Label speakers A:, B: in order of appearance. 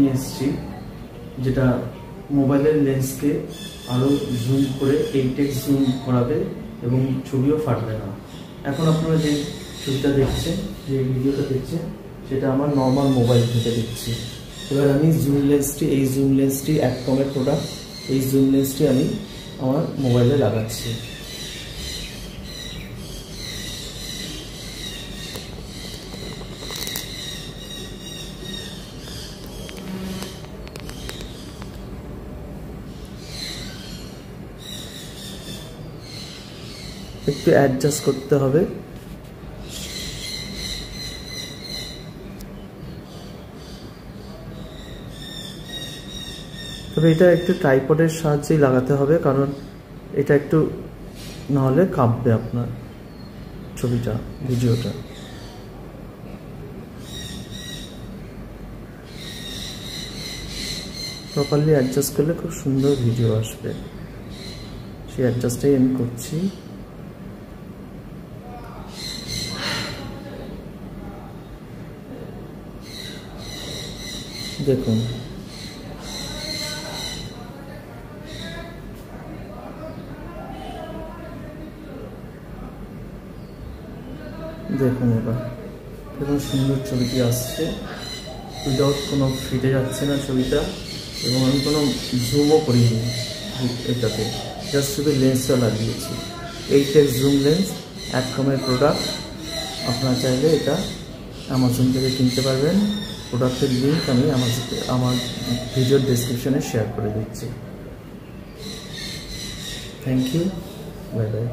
A: নিয়ে এসেছি, যেটা মোবাইলের লেন্সকে আরও জুম করে 8x জুম করাবে এবং ছবিও ফাটবে না। এখন আপনারা যে ছবিটা দেখছেন, যে ভিডিওটা দেখছেন, সেটা আমার নর্মাল মোবাইল থেকে দেখছি। এবার আমি এই জুম লেন্সটি অ্যাডকমের প্রোডাক্ট, এই জুম লেন্সটি আমি আমার মোবাইলে লাগাচ্ছি। একটু অ্যাডজাস্ট করতে হবে। তবে এটা একটু ট্রাইপডের সাহায্যেই লাগাতে হবে, কারণ এটা একটু নাহলে কাঁপবে আপনার ছবিটা, ভিডিওটা। প্রপারলি অ্যাডজাস্ট করলে খুব সুন্দর ভিডিও আসবে। সেই অ্যাডজাস্টটাই আমি করছি। দেখুন, দেখুন এবার দেখুন সুন্দর ছবিটি আসছে, উইদাউট কোনো ফিটে যাচ্ছে না ছবিটা, এবং আমি কোনো জুমও করিনি এটাতে, জাস্ট শুধু লেন্সটা লাগিয়েছি। 8x zoom lens, অ্যাডকমের product. আপনারা চাইলে এটা অ্যামাজন থেকে কিনতে পারবেন। প্রোডাক্টের লিঙ্ক আমি আমার ভিডিওর ডেসক্রিপশনে শেয়ার করে দিচ্ছি। Thank you, bye by.